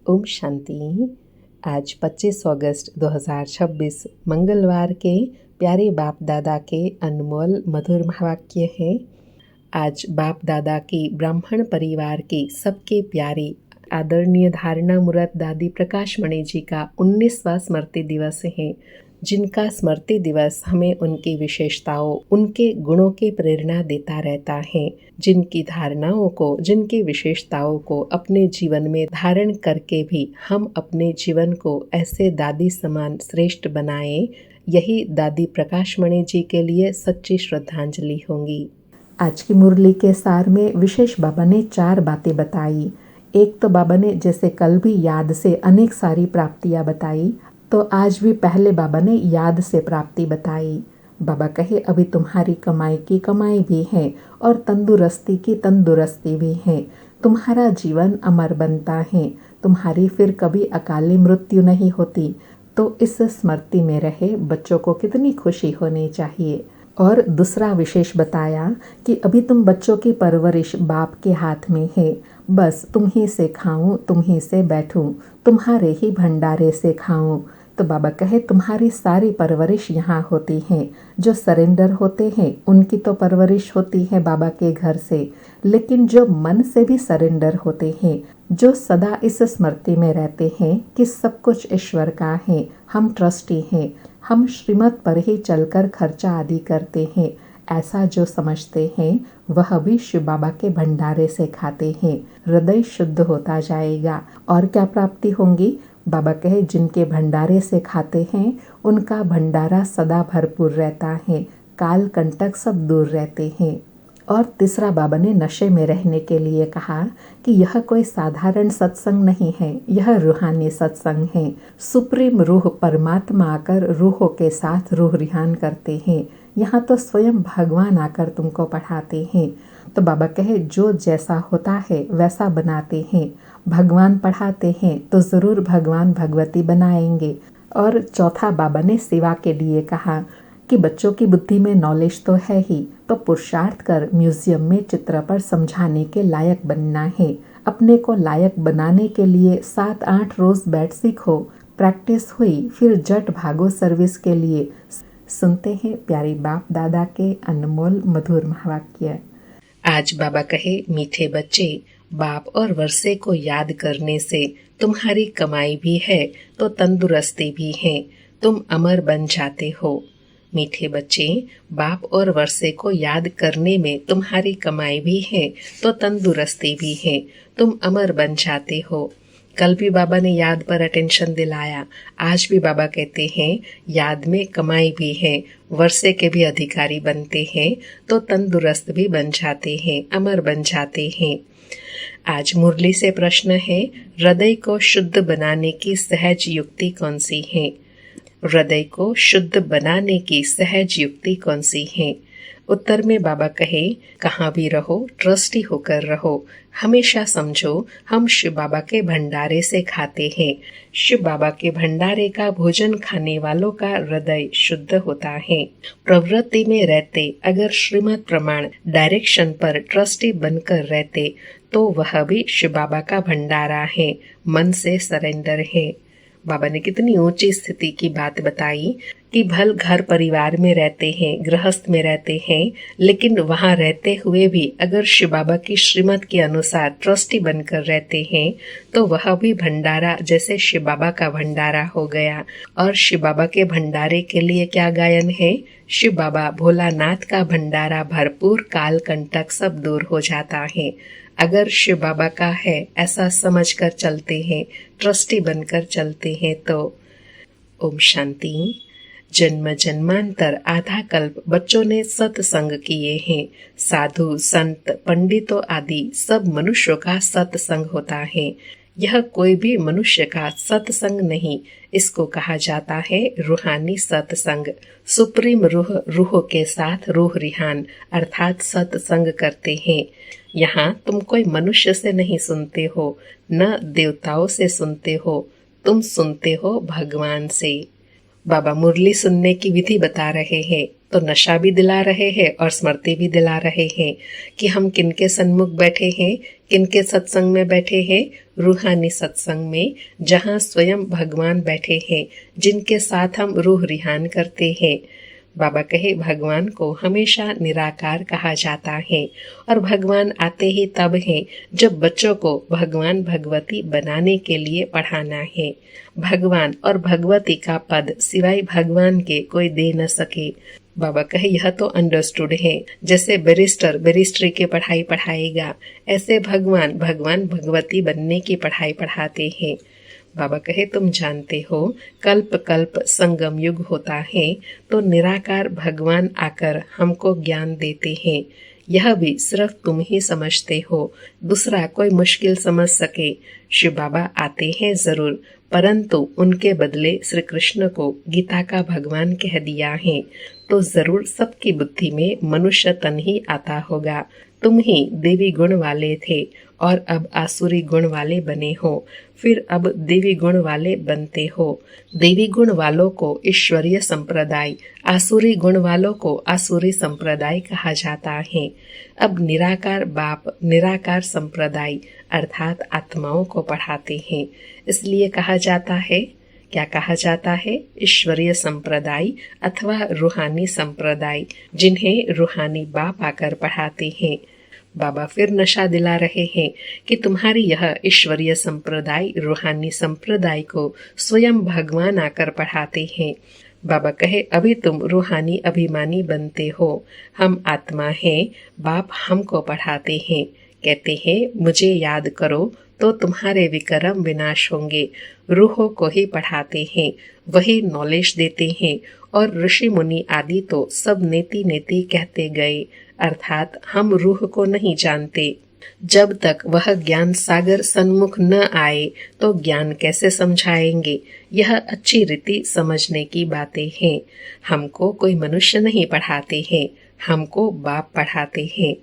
ओम शांति। आज 25 अगस्त 2026 मंगलवार के प्यारे बाप दादा के अनमोल मधुर महावाक्य है। आज बाप दादा की ब्राह्मण परिवार की सबके प्यारी आदरणीय धारणा मुराद दादी प्रकाश मणि जी का 19वां स्मृति दिवस है, जिनका स्मृति दिवस हमें उनकी विशेषताओं, उनके गुणों की प्रेरणा देता रहता है। जिनकी धारणाओं को, जिनकी विशेषताओं को अपने जीवन में धारण करके भी हम अपने जीवन को ऐसे दादी समान श्रेष्ठ बनाएं, यही दादी प्रकाश मणि जी के लिए सच्ची श्रद्धांजलि होगी। आज की मुरली के सार में विशेष बाबा ने 4 बातें बताई। एक तो बाबा ने जैसे कल भी याद से अनेक सारी प्राप्तियां बताई, तो आज भी पहले बाबा ने याद से प्राप्ति बताई। बाबा कहे अभी तुम्हारी कमाई की कमाई भी है और तंदुरुस्ती की तंदुरुस्ती भी है। तुम्हारा जीवन अमर बनता है, तुम्हारी फिर कभी अकाली मृत्यु नहीं होती। तो इस स्मृति में रहे बच्चों को कितनी खुशी होनी चाहिए। और दूसरा विशेष बताया कि अभी तुम बच्चों की परवरिश बाप के हाथ में है। बस तुम ही से खाऊं, तुम ही से बैठूं, तुम्हारे ही भंडारे से खाऊं। तो बाबा कहे तुम्हारी सारी परवरिश यहाँ होती है। जो सरेंडर होते हैं उनकी तो परवरिश होती है बाबा के घर से, लेकिन जो मन से भी सरेंडर होते हैं, जो सदा इस स्मृति में रहते हैं कि सब कुछ ईश्वर का है, हम ट्रस्टी हैं, हम श्रीमत पर ही चलकर खर्चा आदि करते हैं, ऐसा जो समझते हैं वह भी शिव बाबा के भंडारे से खाते हैं। हृदय शुद्ध होता जाएगा। और क्या प्राप्ति होंगी? बाबा कहे जिनके भंडारे से खाते हैं उनका भंडारा सदा भरपूर रहता है, काल कंटक सब दूर रहते हैं। और तीसरा बाबा ने नशे में रहने के लिए कहा कि यह कोई साधारण सत्संग नहीं है, यह रूहानी सत्संग है। सुप्रीम रूह परमात्मा आकर रूहों के साथ रूह रिहान करते हैं। यहाँ तो स्वयं भगवान आकर तुमको पढ़ाते हैं। तो बाबा कहे जो जैसा होता है वैसा बनाते हैं। भगवान पढ़ाते हैं तो ज़रूर भगवान भगवती बनाएंगे। और चौथा बाबा ने सेवा के लिए कहा कि बच्चों की बुद्धि में नॉलेज तो है ही, तो पुरुषार्थ कर म्यूजियम में चित्र पर समझाने के लायक बनना है। अपने को लायक बनाने के लिए 7-8 रोज बैठ सीखो, प्रैक्टिस हुई फिर जट भागो सर्विस के लिए। सुनते हैं प्यारे बाप दादा के अनमोल मधुर महावाक्य। आज बाबा कहे मीठे बच्चे, बाप और वर्षे को याद करने से तुम्हारी कमाई भी है तो तंदुरुस्ती भी है, तुम अमर बन जाते हो। मीठे बच्चे, बाप और वर्षे को याद करने में तुम्हारी कमाई भी है तो तंदुरुस्ती भी है, तुम अमर बन जाते हो। कल भी बाबा ने याद पर अटेंशन दिलाया, आज भी बाबा कहते हैं याद में कमाई भी है, वर्षे के भी अधिकारी बनते हैं तो तंदुरुस्त भी बन जाते हैं, अमर बन जाते हैं। आज मुरली से प्रश्न है, हृदय को शुद्ध बनाने की सहज युक्ति कौन सी है? हृदय को शुद्ध बनाने की सहज युक्ति कौन सी है? उत्तर में बाबा कहे कहाँ भी रहो ट्रस्टी होकर रहो। हमेशा समझो हम शिव बाबा के भंडारे से खाते हैं। शिव बाबा के भंडारे का भोजन खाने वालों का हृदय शुद्ध होता है। प्रवृत्ति में रहते अगर श्रीमत प्रमाण डायरेक्शन पर ट्रस्टी बनकर रहते तो वह भी शिव बाबा का भंडारा है, मन से सरेंडर है। बाबा ने कितनी ऊंची स्थिति की बात बताई कि भल घर परिवार में रहते हैं, गृहस्थ में रहते हैं, लेकिन वहां रहते हुए भी अगर शिव बाबा की श्रीमत के अनुसार ट्रस्टी बनकर रहते हैं तो वह भी भंडारा जैसे शिव बाबा का भंडारा हो गया। और शिव बाबा के भंडारे के लिए क्या गायन है? शिव बाबा भोलानाथ का भंडारा भरपूर, काल कंटक सब दूर हो जाता है। अगर शिव बाबा का है ऐसा समझकर चलते हैं, ट्रस्टी बनकर चलते हैं तो। ओम शांति। जन्म जन्मांतर आधा कल्प बच्चों ने सत्संग किए हैं। साधु संत पंडितों आदि सब मनुष्यों का सत्संग होता है। यह कोई भी मनुष्य का सत्संग नहीं, इसको कहा जाता है रूहानी सत्संग। सुप्रीम रूह रूहों के साथ रूह रिहान अर्थात सत्संग करते हैं। यहाँ तुम कोई मनुष्य से नहीं सुनते हो, न देवताओं से सुनते हो, तुम सुनते हो भगवान से। बाबा मुरली सुनने की विधि बता रहे हैं तो नशा भी दिला रहे हैं और स्मृति भी दिला रहे हैं कि हम किनके सन्मुख बैठे हैं, किनके सत्संग में बैठे हैं? रूहानी सत्संग में, जहाँ स्वयं भगवान बैठे हैं, जिनके साथ हम रूह रिहान करते हैं। बाबा कहे भगवान को हमेशा निराकार कहा जाता है और भगवान आते ही तब है जब बच्चों को भगवान भगवती बनाने के लिए पढ़ाना है। भगवान और भगवती का पद सिवाय भगवान के कोई दे न सके। बाबा कहे यह तो अंडरस्टूड है। जैसे बैरिस्टर बैरिस्ट्री की पढ़ाई पढ़ाएगा, ऐसे भगवान भगवान भगवती बनने की पढ़ाई पढ़ाते हैं। बाबा कहे तुम जानते हो कल्प कल्प संगम युग होता है तो निराकार भगवान आकर हमको ज्ञान देते हैं। यह भी सिर्फ तुम ही समझते हो, दूसरा कोई मुश्किल समझ सके। शिव बाबा आते हैं जरूर, परंतु उनके बदले श्री कृष्ण को गीता का भगवान कह दिया है तो जरूर सबकी बुद्धि में मनुष्य तन ही आता होगा। तुम ही देवी गुण वाले थे और अब आसुरी गुण वाले बने हो, फिर अब देवी गुण वाले बनते हो। देवी गुण वालों को ईश्वरीय संप्रदाय, आसुरी गुण वालों को आसुरी संप्रदाय कहा जाता है। अब निराकार बाप निराकार संप्रदाय अर्थात आत्माओं को पढ़ाते हैं, इसलिए कहा जाता है, क्या कहा जाता है? ईश्वरीय संप्रदाय अथवा रूहानी संप्रदाय, जिन्हें रूहानी बाप आकर पढ़ाते हैं। बाबा फिर नशा दिला रहे हैं कि तुम्हारी यह ईश्वरीय संप्रदाय रूहानी संप्रदाय को स्वयं भगवान आकर पढ़ाते हैं। बाबा कहे अभी तुम रूहानी अभिमानी बनते हो, हम आत्मा हैं, बाप हमको पढ़ाते हैं। कहते हैं मुझे याद करो तो तुम्हारे विक्रम विनाश होंगे। रूहों को ही पढ़ाते हैं, वही नॉलेज देते हैं और ऋषि मुनि आदि तो सब नेति नेति कहते गए, अर्थात हम रूह को नहीं जानते। जब तक वह ज्ञान सागर सन्मुख न आए तो ज्ञान कैसे समझाएंगे? यह अच्छी रीति समझने की बातें हैं। हमको कोई मनुष्य नहीं पढ़ाते हैं, हमको बाप पढ़ाते हैं।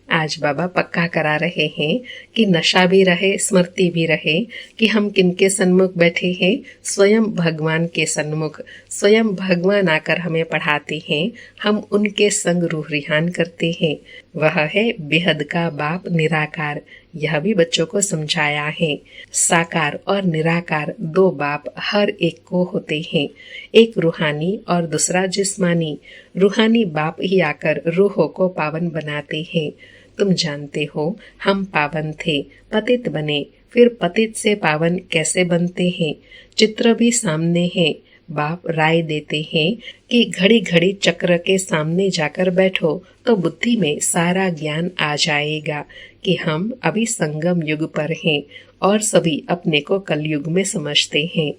आज बाबा पक्का करा रहे हैं कि नशा भी रहे, स्मृति भी रहे कि हम किनके सन्मुख बैठे हैं? स्वयं भगवान के सन्मुख। स्वयं भगवान आकर हमें पढ़ाते हैं, हम उनके संग रूह रिहान करते हैं। वह है बेहद का बाप निराकार। यह भी बच्चों को समझाया है। साकार और निराकार दो बाप हर एक को होते हैं, एक रूहानी और दूसरा जिस्मानी। रूहानी बाप ही आकर रूहों को पावन बनाते हैं। तुम जानते हो हम पावन थे, पतित बने, फिर पतित से पावन कैसे बनते हैं? चित्र भी सामने है। बाप राय देते हैं कि घड़ी घड़ी चक्र के सामने जाकर बैठो तो बुद्धि में सारा ज्ञान आ जाएगा कि हम अभी संगम युग पर हैं और सभी अपने को कलयुग में समझते हैं।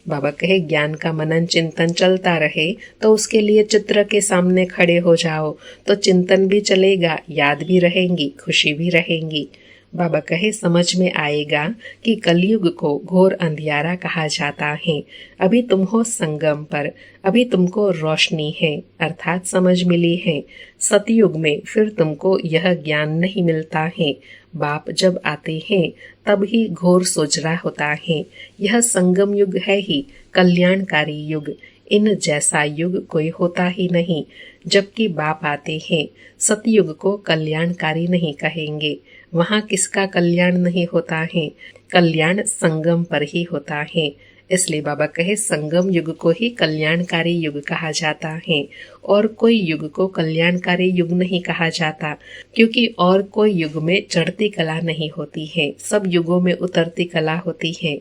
बाबा कहे ज्ञान का मनन चिंतन चलता रहे तो उसके लिए चित्र के सामने खड़े हो जाओ तो चिंतन भी चलेगा, याद भी रहेंगी, खुशी भी रहेंगी। बाबा कहे समझ में आएगा कि कलयुग को घोर अंधियारा कहा जाता है। अभी तुम हो संगम पर, अभी तुमको रोशनी है अर्थात समझ मिली है। सतयुग में फिर तुमको यह ज्ञान नहीं मिलता है। बाप जब आते हैं तब ही घोर सोचरा होता है। यह संगम युग है ही कल्याणकारी युग। इन जैसा युग कोई होता ही नहीं। जबकि बाप आते हैं, सतयुग को कल्याणकारी नहीं कहेंगे। वहाँ किसका कल्याण नहीं होता है? कल्याण संगम पर ही होता है। इसलिए बाबा कहे संगम युग को ही कल्याणकारी युग कहा जाता है और कोई युग को कल्याणकारी युग नहीं कहा जाता, क्योंकि और कोई युग में चढ़ती कला नहीं होती है, सब युगों में उतरती कला होती है।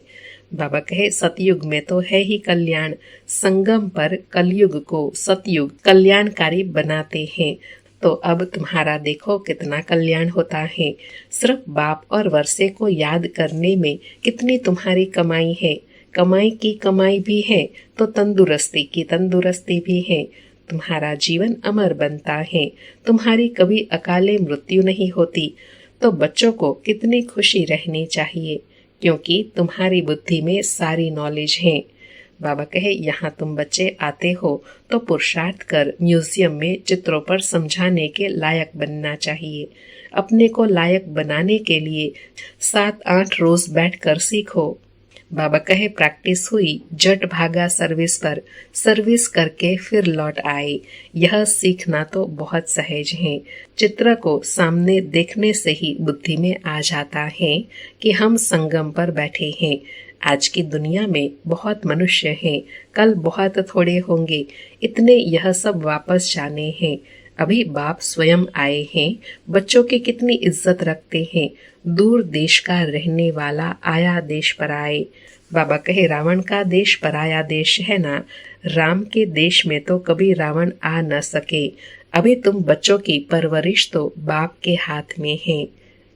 बाबा कहे सतयुग में तो है ही कल्याण, संगम पर कलयुग को सतयुग कल्याणकारी बनाते हैं। तो अब तुम्हारा देखो कितना कल्याण होता है। सिर्फ बाप और वर्षे को याद करने में कितनी तुम्हारी कमाई है। कमाई की कमाई भी है तो तंदुरुस्ती की तंदुरुस्ती भी है। तुम्हारा जीवन अमर बनता है, तुम्हारी कभी अकाले मृत्यु नहीं होती। तो बच्चों को कितनी खुशी रहनी चाहिए, क्योंकि तुम्हारी बुद्धि में सारी नॉलेज है। बाबा कहे यहाँ तुम बच्चे आते हो तो पुरुषार्थ कर म्यूजियम में चित्रों पर समझाने के लायक बनना चाहिए। अपने को लायक बनाने के लिए 7-8 रोज बैठकर सीखो। बाबा कहे प्रैक्टिस हुई, जट भागा सर्विस पर, सर्विस करके फिर लौट आए। यह सीखना तो बहुत सहज है। चित्र को सामने देखने से ही बुद्धि में आ जाता है कि हम संगम पर बैठे हैं। आज की दुनिया में बहुत मनुष्य हैं, कल बहुत थोड़े होंगे, इतने यह सब वापस जाने हैं। अभी बाप स्वयं आए हैं, बच्चों की कितनी इज्जत रखते हैं। दूर देश का रहने वाला आया देश पर आए। बाबा कहे रावण का देश पराया देश है ना, राम के देश में तो कभी रावण आ न सके। अभी तुम बच्चों की परवरिश तो बाप के हाथ में है।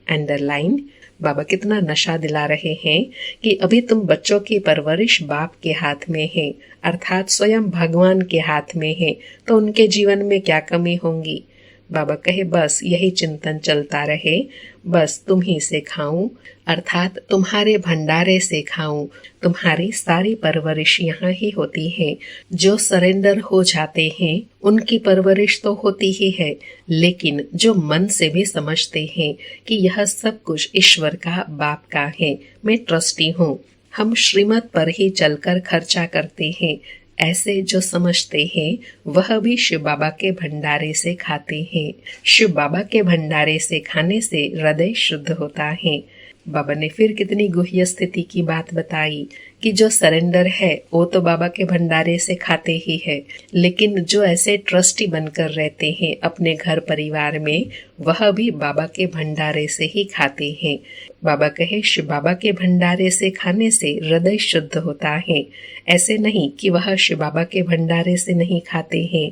अंडरलाइन, बाबा कितना नशा दिला रहे हैं कि अभी तुम बच्चों की परवरिश बाप के हाथ में है, अर्थात स्वयं भगवान के हाथ में है, तो उनके जीवन में क्या कमी होंगी। बाबा कहे बस यही चिंतन चलता रहे, बस तुम ही से खाऊं, अर्थात तुम्हारे भंडारे से खाऊं। तुम्हारी सारी परवरिश यहाँ ही होती है। जो सरेंडर हो जाते हैं उनकी परवरिश तो होती ही है, लेकिन जो मन से भी समझते हैं कि यह सब कुछ ईश्वर का, बाप का है, मैं ट्रस्टी हूँ, हम श्रीमत पर ही चलकर खर्चा करते हैं, ऐसे जो समझते हैं वह भी शिव बाबा के भंडारे से खाते हैं। शिव बाबा के भंडारे से खाने से हृदय शुद्ध होता है। बाबा ने फिर कितनी गुह्य स्थिति की बात बताई कि जो सरेंडर है वो तो बाबा के भंडारे से खाते ही है, लेकिन जो ऐसे ट्रस्टी बनकर रहते हैं अपने घर परिवार में, वह भी बाबा के भंडारे से ही खाते हैं। बाबा कहे शिव बाबा के भंडारे से खाने से हृदय शुद्ध होता है। ऐसे नहीं कि वह शिव बाबा के भंडारे से नहीं खाते हैं।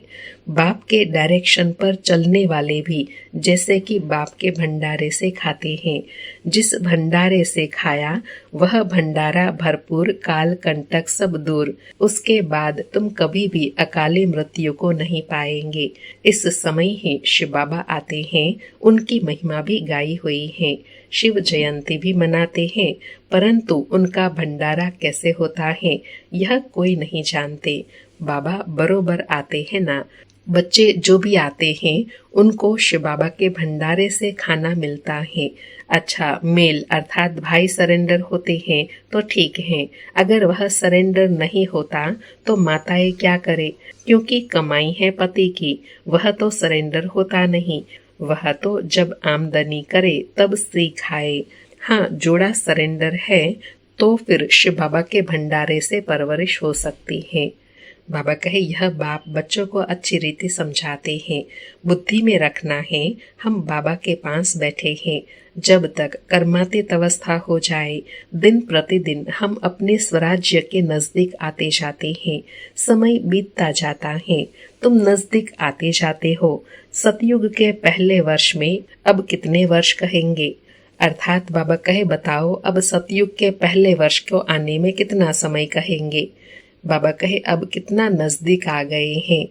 बाप के डायरेक्शन पर चलने वाले भी जैसे कि बाप के भंडारे से खाते हैं। जिस भंडारे से खाया वह भंडारा भरपूर, काल कंटक सब दूर। उसके बाद तुम कभी भी अकाली मृत्यु को नहीं पाएंगे। इस समय ही शिव बाबा आते हैं, उनकी महिमा भी गाई हुई है, शिव जयंती भी मनाते हैं, परंतु उनका भंडारा कैसे होता है यह कोई नहीं जानते। बाबा बरोबर आते हैं ना। बच्चे जो भी आते हैं उनको शिव बाबा के भंडारे से खाना मिलता है। अच्छा, मेल अर्थात भाई सरेंडर होते हैं तो ठीक है, अगर वह सरेंडर नहीं होता तो माताएं क्या करे, क्योंकि कमाई है पति की, वह तो सरेंडर होता नहीं, वह तो जब आमदनी करे तब स्त्री खाए। हाँ, जोड़ा सरेंडर है तो फिर शिव बाबा के भंडारे से परवरिश हो सकती है। बाबा कहे यह बाप बच्चों को अच्छी रीति समझाते हैं, बुद्धि में रखना है। हम बाबा के पास बैठे हैं, जब तक कर्मातीत अवस्था हो जाए, दिन प्रतिदिन हम अपने स्वराज्य के नजदीक आते जाते हैं। समय बीतता जाता है, तुम नजदीक आते जाते हो। सतयुग के पहले वर्ष में अब कितने वर्ष कहेंगे, अर्थात बाबा कहे बताओ अब सतयुग के पहले वर्ष को आने में कितना समय कहेंगे। बाबा कहे अब कितना नजदीक आ गए हैं।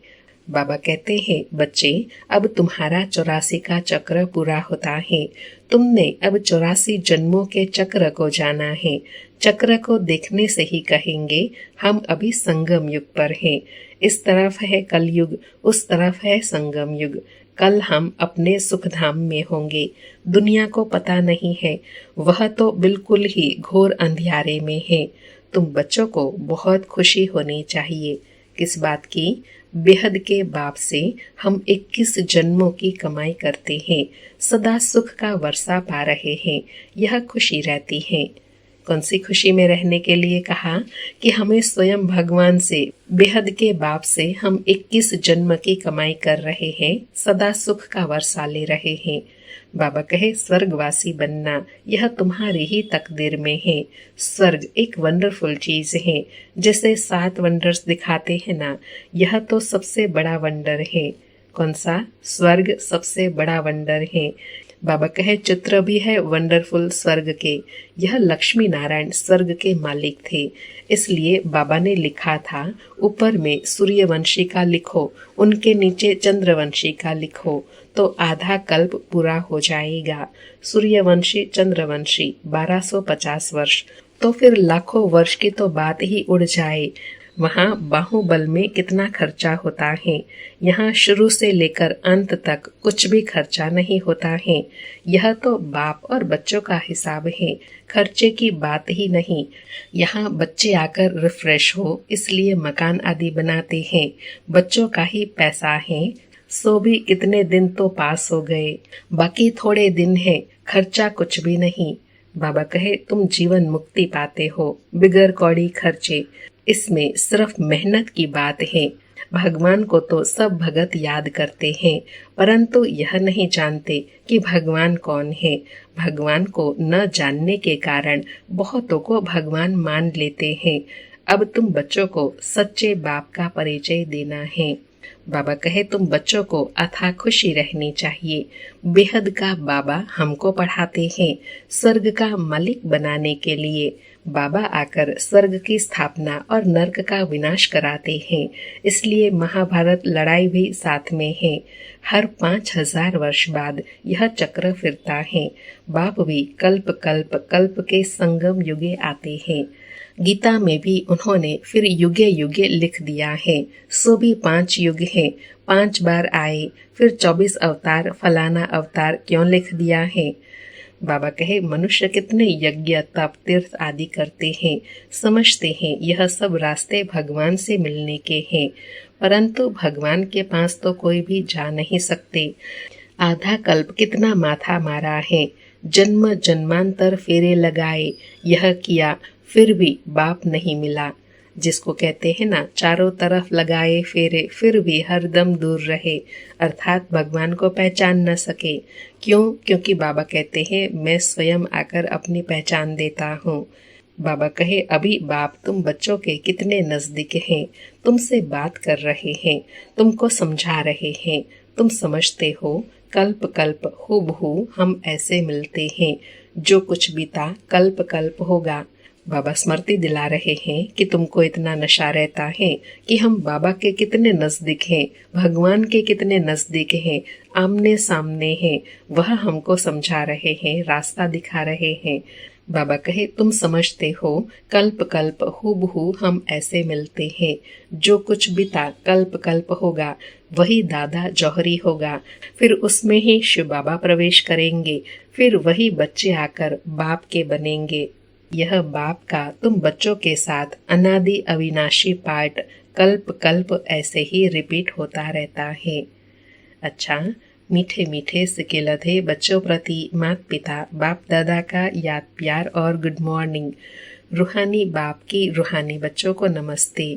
बाबा कहते हैं बच्चे अब तुम्हारा 84 का चक्र पूरा होता है, तुमने अब 84 जन्मों के चक्र को जाना है। चक्र को देखने से ही कहेंगे हम अभी संगम युग पर हैं। इस तरफ है कलयुग, उस तरफ है संगम युग। कल हम अपने सुखधाम में होंगे, दुनिया को पता नहीं है, वह तो बिल्कुल ही घोर अंधियारे में है। तुम बच्चों को बहुत खुशी होनी चाहिए। किस बात की? बेहद के बाप से हम 21 जन्मों की कमाई करते हैं, सदा सुख का वर्षा पा रहे हैं, यह खुशी रहती है। कौन सी खुशी में रहने के लिए कहा कि हमें स्वयं भगवान से, बेहद के बाप से हम 21 जन्म की कमाई कर रहे हैं, सदा सुख का वर्षा ले रहे हैं। बाबा कहे स्वर्गवासी बनना यह तुम्हारी ही तकदीर में है। स्वर्ग एक वंडरफुल चीज है, जैसे 7 वंडर्स दिखाते हैं ना, यह तो सबसे बड़ा वंडर है। कौन सा? स्वर्ग सबसे बड़ा वंडर है। बाबा कहे चित्र भी है वंडरफुल स्वर्ग के। यह लक्ष्मी नारायण स्वर्ग के मालिक थे, इसलिए बाबा ने लिखा था ऊपर में सूर्यवंशी का लिखो, उनके नीचे चंद्रवंशी का लिखो, तो आधा कल्प पूरा हो जाएगा। सूर्यवंशी चंद्रवंशी 1250 वर्ष, तो फिर लाखों वर्ष की तो बात ही उड़ जाए। वहाँ बाहुबल में कितना खर्चा होता है, यहाँ शुरू से लेकर अंत तक कुछ भी खर्चा नहीं होता है। यह तो बाप और बच्चों का हिसाब है, खर्चे की बात ही नहीं। यहाँ बच्चे आकर रिफ्रेश हो इसलिए मकान आदि बनाते हैं, बच्चों का ही पैसा है। सो भी कितने दिन तो पास हो गए, बाकी थोड़े दिन है, खर्चा कुछ भी नहीं। बाबा कहे तुम जीवन मुक्ति पाते हो बिगर कौड़ी खर्चे, इसमें सिर्फ मेहनत की बात है। भगवान को तो सब भगत याद करते हैं, परंतु यह नहीं जानते कि भगवान कौन है। भगवान को न जानने के कारण बहुतों को भगवान मान लेते हैं। अब तुम बच्चों को सच्चे बाप का परिचय देना है। बाबा कहे तुम बच्चों को अथाह खुशी रहनी चाहिए। बेहद का बाबा हमको पढ़ाते हैं स्वर्ग का मालिक बनाने के लिए। बाबा आकर स्वर्ग की स्थापना और नर्क का विनाश कराते हैं, इसलिए महाभारत लड़ाई भी साथ में है। हर 5000 वर्ष बाद यह चक्र फिरता है। बाप भी कल्प कल्प कल्प के संगम युगे आते हैं। गीता में भी उन्होंने फिर युगे युगे लिख दिया है। सो भी 5 युग हैं, 5 बार आए, फिर 24 अवतार फलाना अवतार क्यों लिख दिया है। बाबा कहे मनुष्य कितने यज्ञ तप तीर्थ आदि करते हैं, समझते हैं यह सब रास्ते भगवान से मिलने के हैं, परंतु भगवान के पास तो कोई भी जा नहीं सकते। आधा कल्प कितना माथा मारा है, जन्म जन्मांतर फेरे लगाए, यह किया, फिर भी बाप नहीं मिला। जिसको कहते हैं ना चारों तरफ लगाए फेरे फिर भी हरदम दूर रहे, अर्थात भगवान को पहचान न सके। क्यों? क्योंकि बाबा कहते हैं मैं स्वयं आकर अपनी पहचान देता हूँ। बाबा कहे अभी बाप तुम बच्चों के कितने नजदीक हैं, तुमसे बात कर रहे हैं, तुमको समझा रहे हैं, तुम समझते हो कल्प कल्प हूबहू हम ऐसे मिलते हैं, जो कुछ बीता कल्प कल्प होगा। बाबा स्मृति दिला रहे हैं कि तुमको इतना नशा रहता है कि हम बाबा के कितने नजदीक हैं, भगवान के कितने नजदीक हैं, आमने सामने हैं। वह हमको समझा रहे हैं, रास्ता दिखा रहे हैं। बाबा कहे तुम समझते हो कल्प कल्प हूबहू हम ऐसे मिलते हैं, जो कुछ बीता कल्प कल्प होगा वही दादा जौहरी होगा, फिर उसमें ही शिव बाबा प्रवेश करेंगे, फिर वही बच्चे आकर बाप के बनेंगे। यह बाप का तुम बच्चों के साथ अनादि अविनाशी पाठ कल्प कल्प ऐसे ही रिपीट होता रहता है। अच्छा, मीठे मीठे सिकेलधे बच्चों प्रति माता पिता बाप दादा का याद प्यार और गुड मॉर्निंग। रूहानी बाप की रूहानी बच्चों को नमस्ते।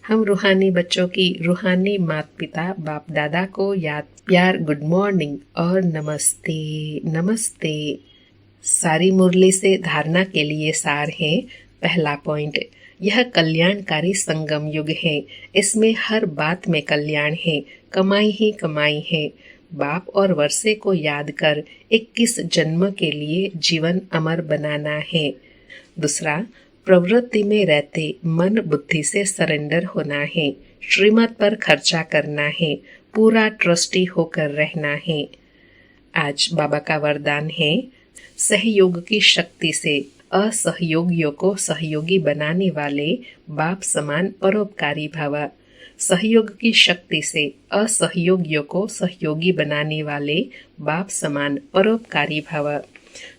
हम रूहानी बच्चों की रूहानी माता पिता बाप दादा को याद प्यार गुड मॉर्निंग और नमस्ते नमस्ते। सारी मुरली से धारणा के लिए सार है। पहला पॉइंट, यह कल्याणकारी संगम युग है, इसमें हर बात में कल्याण है, कमाई ही कमाई है। बाप और वर्षे को याद कर 21 जन्म के लिए जीवन अमर बनाना है। दूसरा, प्रवृत्ति में रहते मन बुद्धि से सरेंडर होना है, श्रीमत पर खर्चा करना है, पूरा ट्रस्टी होकर रहना है। आज बाबा का वरदान है, सहयोग की शक्ति से असहयोगियों को सहयोगी बनाने वाले बाप समान परोपकारी भव। सहयोग की शक्ति से असहयोगियों को सहयोगी बनाने वाले बाप समान परोपकारी भव।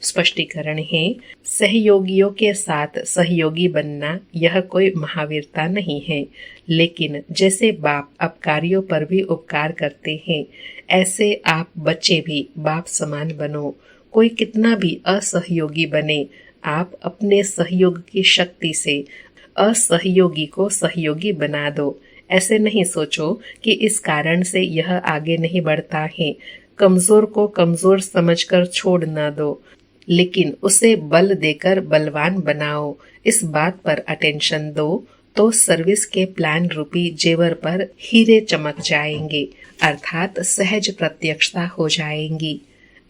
स्पष्टीकरण है, सहयोगियों के साथ सहयोगी बनना यह कोई महावीरता नहीं है, लेकिन जैसे बाप अपकारियों पर भी उपकार करते हैं, ऐसे आप बच्चे भी बाप समान बनो। कोई कितना भी असहयोगी बने, आप अपने सहयोग की शक्ति से असहयोगी को सहयोगी बना दो। ऐसे नहीं सोचो कि इस कारण से यह आगे नहीं बढ़ता है। कमजोर को कमजोर समझकर छोड़ न दो, लेकिन उसे बल देकर बलवान बनाओ। इस बात पर अटेंशन दो तो सर्विस के प्लान रूपी जेवर पर हीरे चमक जाएंगे, अर्थात सहज प्रत्यक्षता हो जाएंगी।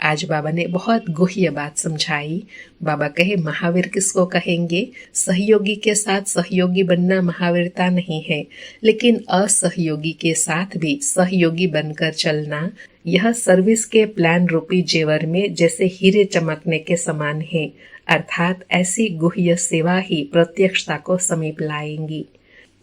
आज बाबा ने बहुत गुह्य बात समझाई। बाबा कहे महावीर किसको कहेंगे? सहयोगी के साथ सहयोगी बनना महावीरता नहीं है, लेकिन असहयोगी के साथ भी सहयोगी बनकर चलना यह सर्विस के प्लान रूपी जेवर में जैसे हीरे चमकने के समान है, अर्थात ऐसी गुह्य सेवा ही प्रत्यक्षता को समीप लाएंगी।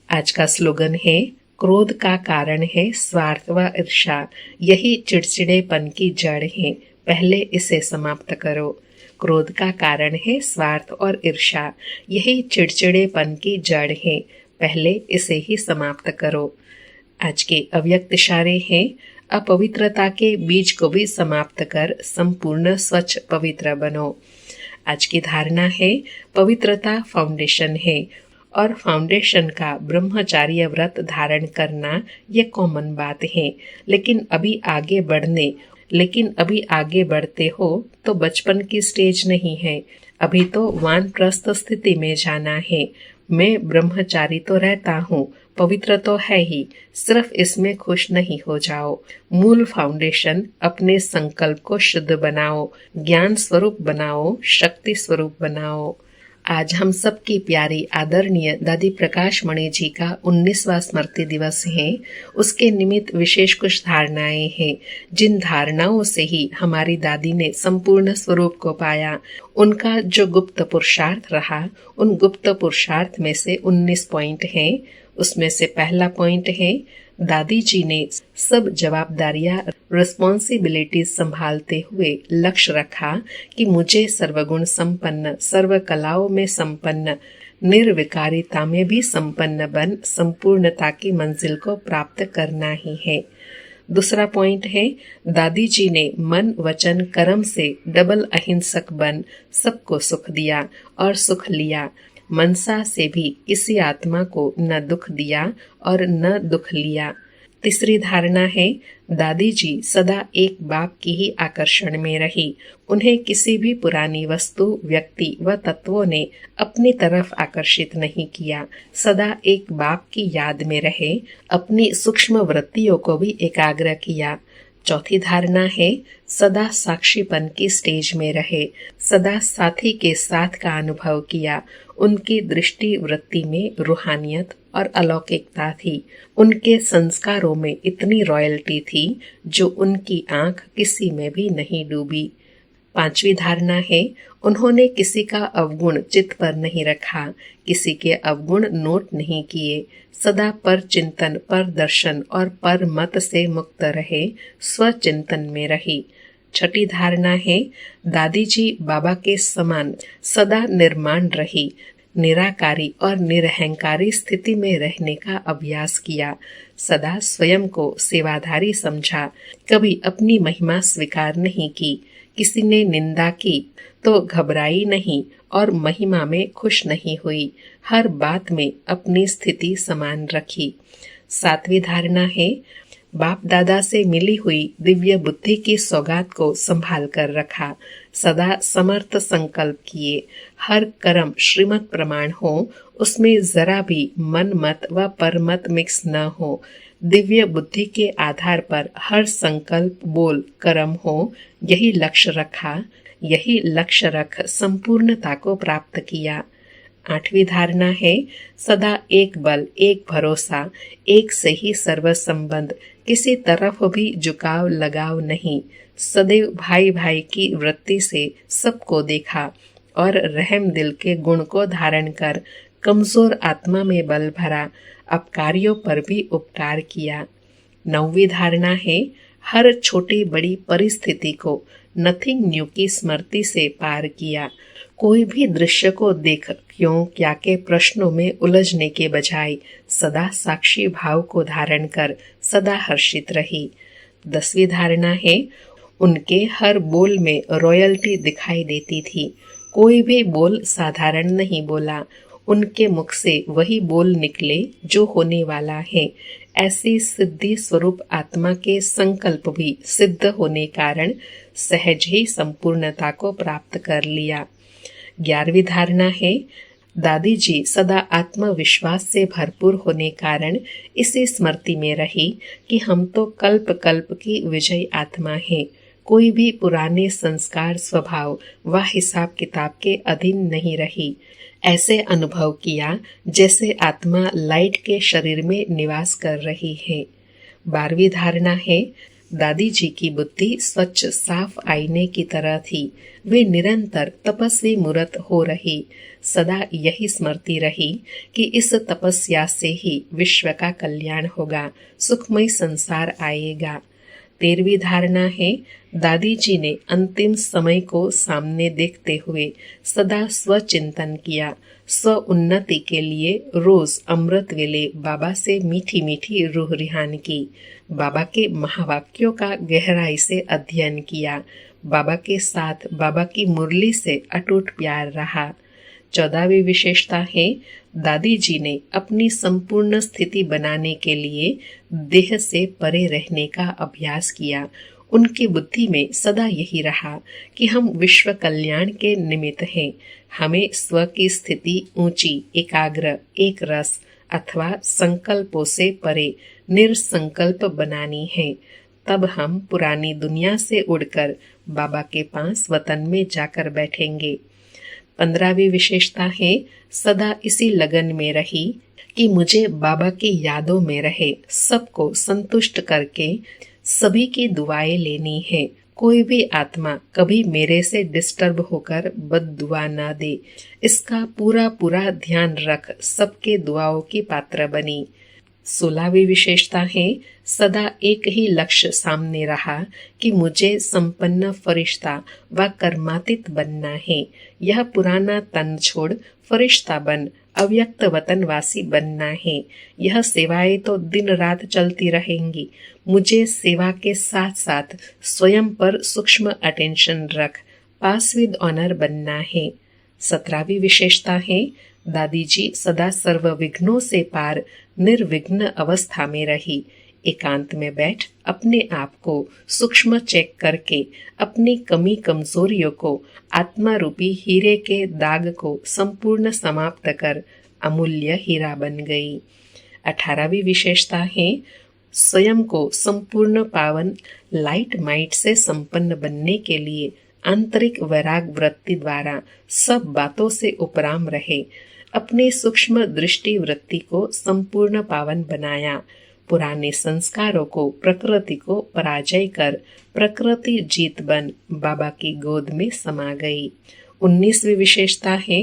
आज का स्लोगन है, क्रोध का कारण है स्वार्थ व ईर्ष्या, यही चिड़चिड़ेपन की जड़ है, पहले इसे समाप्त करो। क्रोध का कारण है स्वार्थ और ईर्ष्या, यही चिड़चिड़ेपन की जड़ है, पहले इसे ही समाप्त करो। आज के अव्यक्त इशारे हैं, अपवित्रता के बीज को भी समाप्त कर संपूर्ण स्वच्छ पवित्र बनो। आज की धारणा है, पवित्रता फाउंडेशन है और फाउंडेशन का ब्रह्मचार्य व्रत धारण करना ये कॉमन बात है। लेकिन अभी आगे बढ़ते हो तो बचपन की स्टेज नहीं है, अभी तो वानप्रस्थ स्थिति में जाना है। मैं ब्रह्मचारी तो रहता हूँ, पवित्र तो है ही, सिर्फ इसमें खुश नहीं हो जाओ। मूल फाउंडेशन अपने संकल्प को शुद्ध बनाओ, ज्ञान स्वरूप बनाओ, शक्ति स्वरूप बनाओ। आज हम सबकी प्यारी आदरणीय दादी प्रकाश मणि जी का 19वां स्मृति दिवस है। उसके निमित्त विशेष कुछ धारणाएं हैं, जिन धारणाओं से ही हमारी दादी ने संपूर्ण स्वरूप को पाया। उनका जो गुप्त पुरुषार्थ रहा, उन गुप्त पुरुषार्थ में से 19 पॉइंट हैं। उसमें से पहला पॉइंट है, दादी जी ने सब जवाबदारियां रिस्पॉन्सिबिलिटीज संभालते हुए लक्ष्य रखा कि मुझे सर्वगुण संपन्न, सर्व कलाओं में संपन्न, निर्विकारिता में भी संपन्न बन संपूर्णता की मंजिल को प्राप्त करना ही है। दूसरा पॉइंट है, दादी जी ने मन वचन कर्म से डबल अहिंसक बन सबको सुख दिया और सुख लिया। मनसा से भी किसी आत्मा को न दुख दिया और न दुख लिया। तीसरी धारणा है, दादी जी सदा एक बाप की ही आकर्षण में रही। उन्हें किसी भी पुरानी वस्तु, व्यक्ति व तत्वों ने अपनी तरफ आकर्षित नहीं किया। सदा एक बाप की याद में रहे, अपनी सूक्ष्म वृत्तियों को भी एकाग्र किया। चौथी धारणा है, सदा साक्षीपन की स्टेज में रहे, सदा साथी के साथ का अनुभव किया। उनकी दृष्टि वृत्ति में रूहानियत और अलौकिकता थी। उनके संस्कारों में इतनी रॉयल्टी थी जो उनकी आंख किसी में भी नहीं डूबी। पांचवी धारणा है, उन्होंने किसी का अवगुण चित्त पर नहीं रखा, किसी के अवगुण नोट नहीं किए। सदा पर चिंतन, पर दर्शन और पर मत से मुक्त रहे, स्वचिंतन में रही। छठी धारणा है, दादी जी बाबा के समान सदा निर्माण रही, निराकारी और निरहंकारी स्थिति में रहने का अभ्यास किया। सदा स्वयं को सेवाधारी समझा, कभी अपनी महिमा स्वीकार नहीं की। किसी ने निंदा की तो घबराई नहीं और महिमा में खुश नहीं हुई। हर बात में अपनी स्थिति समान रखी। सातवीं धारणा है, बाप दादा से मिली हुई दिव्य बुद्धि की सौगात को संभाल कर रखा। सदा समर्थ संकल्प किए। हर कर्म श्रीमत प्रमाण हो, उसमें जरा भी मन मत व परमत मिक्स न हो। दिव्य बुद्धि के आधार पर हर संकल्प, बोल, कर्म हो, यही लक्ष्य रखा। यही लक्ष्य रख संपूर्णता को प्राप्त किया। आठवीं धारणा है, सदा एक बल, एक भरोसा, एक से ही सर्व संबंध, किसी तरफ भी झुकाव लगाव नहीं। सदैव भाई भाई की वृत्ति से सबको देखा और रहम दिल के गुण को धारण कर कमजोर आत्मा में बल भरा, अपकारियों पर भी उपकार किया। नौवीं धारणा है, हर छोटी बड़ी परिस्थिति को नथिंग न्यू की स्मृति से पार किया। कोई भी दृश्य को देख क्यों क्या के प्रश्नों में उलझने के बजाय सदा साक्षी भाव को धारण कर सदा हर्षित रही। 10वीं धारणा है, उनके हर बोल में रॉयल्टी दिखाई देती थी। कोई भी बोल साधारण नहीं बोला, उनके मुख से वही बोल निकले जो होने वाला है। ऐसी सिद्धि स्वरूप आत्मा के संकल्प भी सिद्ध होने कारण सहज ही संपूर्णता को प्राप्त कर लिया। 11वीं धारणा है, दादी जी सदा आत्मविश्वास से भरपूर होने कारण इसी स्मृति में रही कि हम तो कल्प कल्प की विजयी आत्मा है। कोई भी पुराने संस्कार, स्वभाव व हिसाब किताब के अधीन नहीं रही। ऐसे अनुभव किया जैसे आत्मा लाइट के शरीर में निवास कर रही है। 12वीं धारणा है, दादी जी की बुद्धि स्वच्छ साफ आईने की तरह थी। वे निरंतर तपस्वी मूर्त हो रही। सदा यही स्मृति रही कि इस तपस्या से ही विश्व का कल्याण होगा, सुखमय संसार आएगा। 13वीं धारणा है, दादी जी ने अंतिम समय को सामने देखते हुए सदा स्वचिंतन किया। स्व उन्नति के लिए रोज अमृत वेले बाबा से मीठी मीठी रूह रिहान की। बाबा के महावाक्यों का गहराई से अध्ययन किया। बाबा के साथ बाबा की मुरली से अटूट प्यार रहा। 14वीं विशेषता है, दादी जी ने अपनी संपूर्ण स्थिति बनाने के लिए देह से परे रहने का अभ्यास किया। उनकी बुद्धि में सदा यही रहा कि हम विश्व कल्याण के निमित्त हैं। हमें स्व की स्थिति ऊंची, एकाग्र, एक रस अथवा संकल्पों से परे निरसंकल्प बनानी है। तब हम पुरानी दुनिया से उड़कर बाबा के पास वतन में जाकर बैठेंगे। 15वीं विशेषता है, सदा इसी लगन में रही कि मुझे बाबा की यादों में रहे, सबको संतुष्ट करके सभी की दुआएं लेनी है। कोई भी आत्मा कभी मेरे से डिस्टर्ब होकर बद्दुआ ना दे, इसका पूरा पूरा ध्यान रख सबके दुआओं की पात्र बनी। 16वीं विशेषता है, सदा एक ही लक्ष्य सामने रहा कि मुझे संपन्न फरिश्ता व कर्मातीत बनना है। यह पुराना तन छोड़ फरिश्ता बन अव्यक्त वतनवासी बनना है। यह सेवाएं तो दिन रात चलती रहेंगी, मुझे सेवा के साथ साथ स्वयं पर सूक्ष्म अटेंशन रख पास विद ऑनर बनना है। 17वीं विशेषता है, दादी जी सदा सर्व विघ्नों से पार निर्विघ्न अवस्था में रही। एकांत में बैठ अपने आप को सूक्ष्म चेक करके अपनी कमी कमजोरियों को, आत्मा रूपी हीरे के दाग को संपूर्ण समाप्त कर अमूल्य हीरा बन गई। 18वीं विशेषता है, स्वयं को संपूर्ण पावन लाइट माइट से संपन्न बनने के लिए आंतरिक वैराग वृत्ति द्वारा सब बातों से उपराम रहे। अपने सूक्ष्म दृष्टि वृत्ति को संपूर्ण पावन बनाया। पुराने संस्कारों को, प्रकृति को पराजय कर प्रकृति जीत बन बाबा की गोद में समा गई। 19वीं विशेषता है,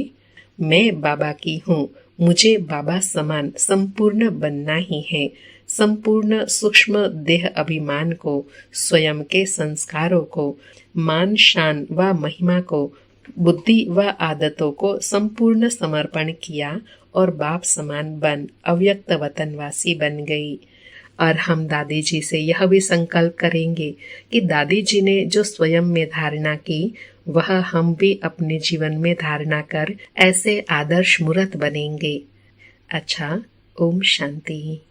मैं बाबा की हूँ, मुझे बाबा समान संपूर्ण बनना ही है। संपूर्ण सूक्ष्म देह अभिमान को, स्वयं के संस्कारों को, मान शान व महिमा को, बुद्धि व आदतों को संपूर्ण समर्पण किया और बाप समान बन अव्यक्त वतनवासी बन गई। और हम दादी जी से यह भी संकल्प करेंगे कि दादी जी ने जो स्वयं में धारणा की वह हम भी अपने जीवन में धारणा कर ऐसे आदर्श मूर्त बनेंगे। अच्छा, ओम शांति।